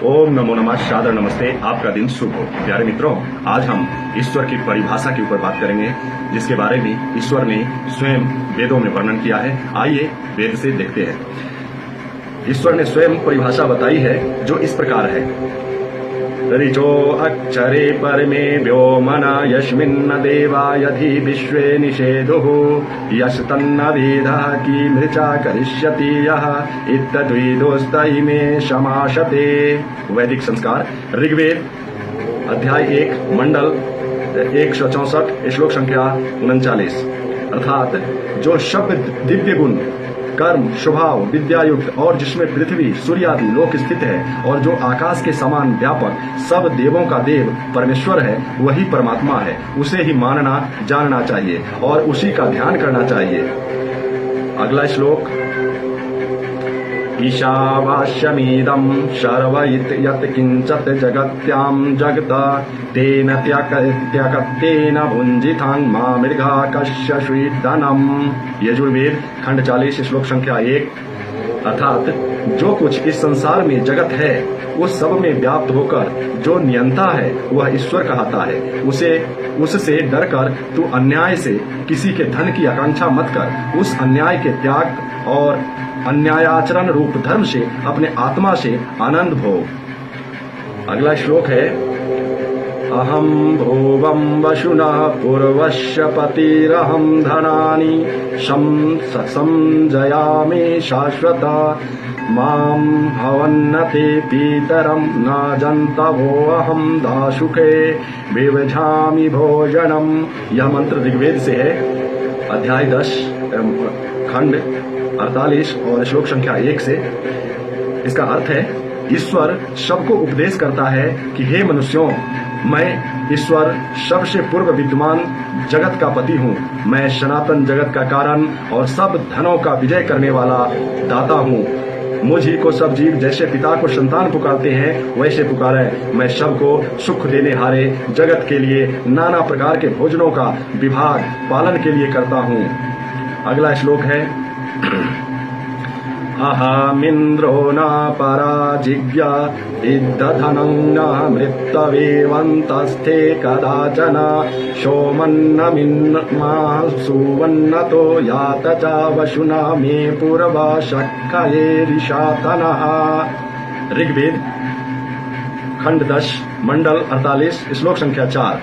ओम नमो नमः, सादर नमस्ते, आपका दिन शुभ हो। प्यारे मित्रों, आज हम ईश्वर की परिभाषा के ऊपर बात करेंगे, जिसके बारे में ईश्वर ने स्वयं वेदों में वर्णन किया है। आइए वेद से देखते हैं। ईश्वर ने स्वयं परिभाषा बताई है जो इस प्रकार है। ऋचो अक्षरे परमे व्योमना यस्मिन्न देवा यधि विश्वे निषेधुः यश तन्न वेदः की मृचा करिष्यति यः इत्तद्विदोस्तै में समाशते। वैदिक संस्कार ऋग्वेद अध्याय 1 मंडल 164 श्लोक संख्या 39। अर्थात जो शब्द दिव्य गुण कर्म स्वभाव विद्यायुक्त और जिसमें पृथ्वी सूर्य आदि लोक स्थित है और जो आकाश के समान व्यापक सब देवों का देव परमेश्वर है, वही परमात्मा है। उसे ही मानना जानना चाहिए और उसी का ध्यान करना चाहिए। अगला श्लोक, ईशावास्यमीदं सर्व यत् किंचत जगत्यां जगत तेन त्यक्तेन भुंजितां मा मृगा कस्य स्वीदनम। यजुर्वेद खंड 40 श्लोक संख्या 1। अर्थात जो कुछ इस संसार में जगत है उस सब में व्याप्त होकर जो नियंता है वह ईश्वर कहता है। उससे डरकर तू अन्याय से किसी के धन की आकांक्षा मत कर। उस अन्याय के त्याग और अन्यायाचरण रूप धर्म से अपने आत्मा से आनंद भोग। अगला श्लोक है, अहम भुवं वसुनः पूर्वस्य पतिरहं धनानि संजयामि शाश्वता मां हवन्नते पीतरं न जन्तवो अहं दाशुके विवजामि भोजनम। यह मंत्र ऋग्वेद से है, अध्याय 10 खंड 48 और श्लोक संख्या 1 से। इसका अर्थ है, ईश्वर सबको उपदेश करता है कि हे मनुष्यों, मैं ईश्वर सबसे पूर्व विद्यमान जगत का पति हूँ। मैं सनातन जगत का कारण और सब धनों का विजय करने वाला दाता हूँ। मुझी को सब जीव जैसे पिता को संतान पुकारते हैं वैसे पुकारे। मैं सबको सुख देने हारे जगत के लिए नाना प्रकार के भोजनों का विभाग पालन के लिए करता हूँ। अगला श्लोक है, अहमिन्द्रो न पराजिज्ञा इद्धधनं न मृत्तवेवन्तस्थे कदाचन सोमन्नमिन्मा सुवन्नतो यात च वसुना मे पूर्वा शक्खये ऋषातनः। ऋग्वेद खंड 10 मंडल 48 श्लोक संख्या 4।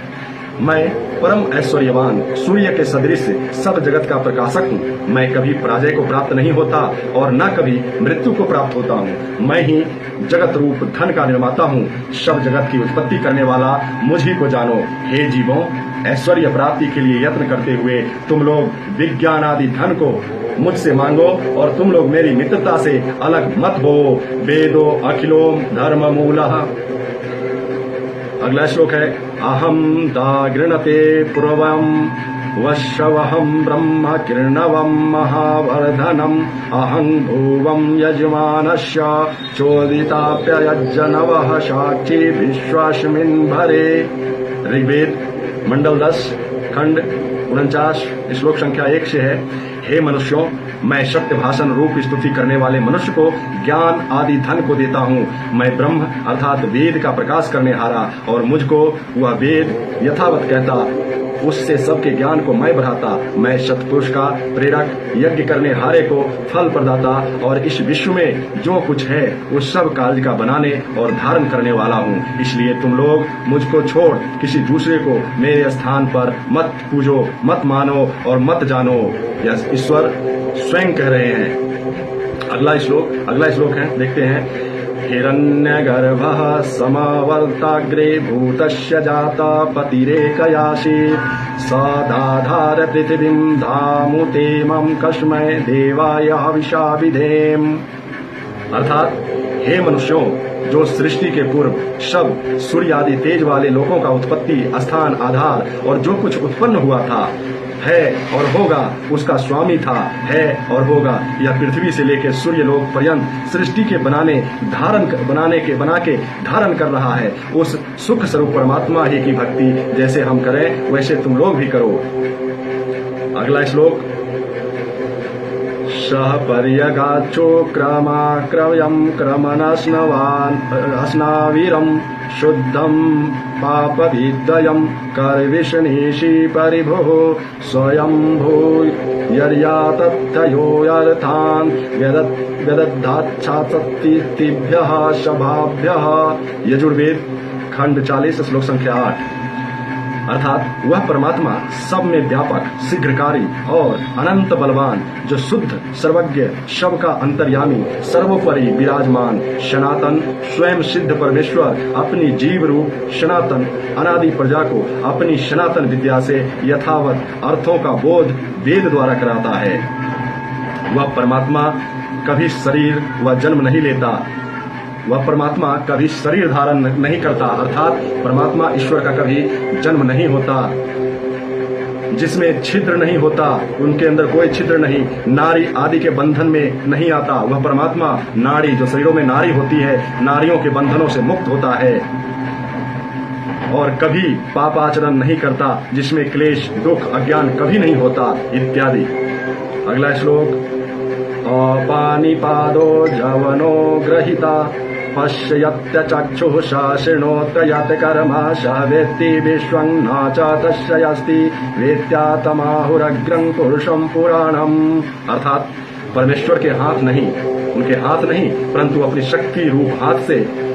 मैं परम ऐश्वर्यवान सूर्य के सदृश सब जगत का प्रकाशक हूँ। मैं कभी पराजय को प्राप्त नहीं होता और न कभी मृत्यु को प्राप्त होता हूँ। मैं ही जगत रूप धन का निर्माता हूँ। सब जगत की उत्पत्ति करने वाला मुझी को जानो। हे जीवों, ऐश्वर्य प्राप्ति के लिए यत्न करते हुए तुम लोग विज्ञान आदि धन को मुझसे मांगो और तुम लोग मेरी मित्रता से अलग मत हो। वेदो अखिलोम धर्म मूलः। अगला श्लोक है, अहम दागृणते पूर्वम वशवहम ब्रह्म किरणवम महावर्धनम अहं भुवं यजमानस्य चोदिताप्ययज्जनवः साक्षी विश्वास्मिन् भरे। ऋग्वेद मंडल 10 खंड 49 श्लोक संख्या 1 से है। हे मनुष्यों, मैं सत्य भाषण रूप स्तुति करने वाले मनुष्य को ज्ञान आदि धन को देता हूँ। मैं ब्रह्म अर्थात वेद का प्रकाश करने हारा और मुझको वह वेद यथावत कहता, उससे सबके ज्ञान को मैं बढ़ाता। मैं सत्पुरुष का प्रेरक, यज्ञ करने हारे को फल प्रदाता और इस विश्व में जो कुछ है उस सब कार्य का बनाने और धारण करने वाला हूँ। इसलिए तुम लोग मुझको छोड़ किसी दूसरे को मेरे स्थान पर मत पूजो, मत मानो और मत जानो। यह ईश्वर स्वयं कह रहे हैं। अगला श्लोक है, देखते हैं। हिरण्यगर्भः समावर्ताग्रे भूतस्य जाता पतिरेकयासीत् सदाधार पृथिवीं धामुतेमं कस्मै देवाय हविषा विधेम। अर्थात, हे मनुष्यों, जो सृष्टि के पूर्व सब सूर्य आदि तेज वाले लोकों का उत्पत्ति स्थान आधार और जो कुछ उत्पन्न हुआ था, है और होगा, उसका स्वामी था, है और होगा। यह पृथ्वी से लेकर सूर्य लोक पर्यंत सृष्टि के बना के धारण कर रहा है। उस सुख स्वरूप परमात्मा ही की भक्ति जैसे हम करें वैसे तुम लोग भी करो। अगला श्लोक, सह पर्यगाच्छो क्रमाक्रयं क्रमनस्नावीरं शुद्धं पापविद्वयं करविषणीषि परिभुः स्वयंभू यर्यातथयोऽर्थान् व्यदधाच्छासक्तिभ्यः शभाभ्यः। यजुर्वेद खंड 40 श्लोक संख्या 8। अर्थात वह परमात्मा सब में व्यापक, शीघ्रकारी और अनंत बलवान, जो शुद्ध, सर्वज्ञ, सब का अंतर्यामी, सर्वोपरि विराजमान, सनातन, स्वयं सिद्ध परमेश्वर अपनी जीव रूप सनातन अनादि प्रजा को अपनी सनातन विद्या से यथावत अर्थों का बोध वेद द्वारा कराता है। वह परमात्मा कभी शरीर व जन्म नहीं लेता, वह परमात्मा कभी शरीर धारण नहीं करता, अर्थात परमात्मा ईश्वर का कभी जन्म नहीं होता, जिसमें छिद्र नहीं होता, उनके अंदर कोई छिद्र नहीं, नारी आदि के बंधन में नहीं आता। वह परमात्मा नाड़ी, जो शरीरों में नारी होती है, नारियों के बंधनों से मुक्त होता है और कभी पापाचरण नहीं करता, जिसमें क्लेश, दुख, अज्ञान कभी नहीं होता, इत्यादि। अगला श्लोक। अपानिपादो जवनो ग्रहीता पश्यत्यचक्षुषा शृणोत्ययत् कर्मा स वेत्ति विश्वं न च तस्यस्ति वेत्यात्माहुरग्रं पुरुषं पुराणम्। अर्थात परमेश्वर के हाथ नहीं, उनके हाथ नहीं, परंतु अपनी शक्ति रूप हाथ से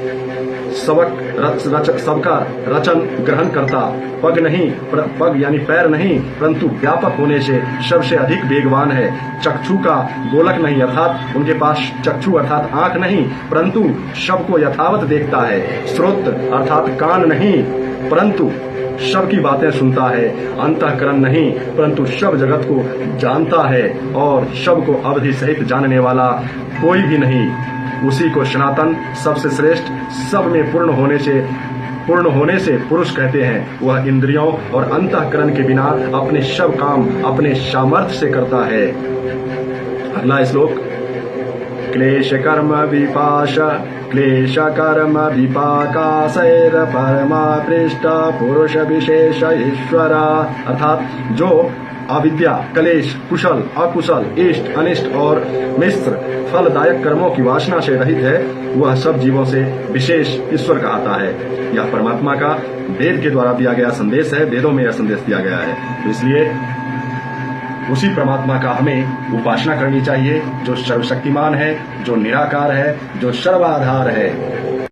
सबका रचन ग्रहण करता, पग नहीं, पग यानी पैर नहीं, परंतु व्यापक होने से सबसे अधिक वेगवान है। चक्षु का गोलक नहीं, अर्थात उनके पास चक्षु अर्थात आंख नहीं, परंतु सबको यथावत देखता है। श्रोत्र अर्थात कान नहीं, परंतु सबकी बातें सुनता है। अंतःकरण नहीं, परंतु सब जगत को जानता है और सबको अवधि सहित जानने वाला कोई भी नहीं। उसी को सनातन, सबसे श्रेष्ठ, सब में पूर्ण होने से पुरुष कहते हैं। वह इंद्रियों और अंतःकरण के बिना अपने सब काम अपने सामर्थ्य से करता है। अगला श्लोक। क्लेश कर्म विपाकाशैर परमा पृष्ठ पुरुष विशेष ईश्वर। अर्थात जो अविद्या, क्लेश, कुशल, अकुशल, इष्ट, अनिष्ट और मिश्र फलदायक कर्मों की वासना से रहित है, वह सब जीवों से विशेष ईश्वर कहता है। यह परमात्मा का वेद के द्वारा दिया गया संदेश है, वेदों में यह संदेश दिया गया है। तो इसलिए उसी परमात्मा का हमें उपासना करनी चाहिए, जो सर्वशक्तिमान है, जो निराकार है, जो सर्वाधार है।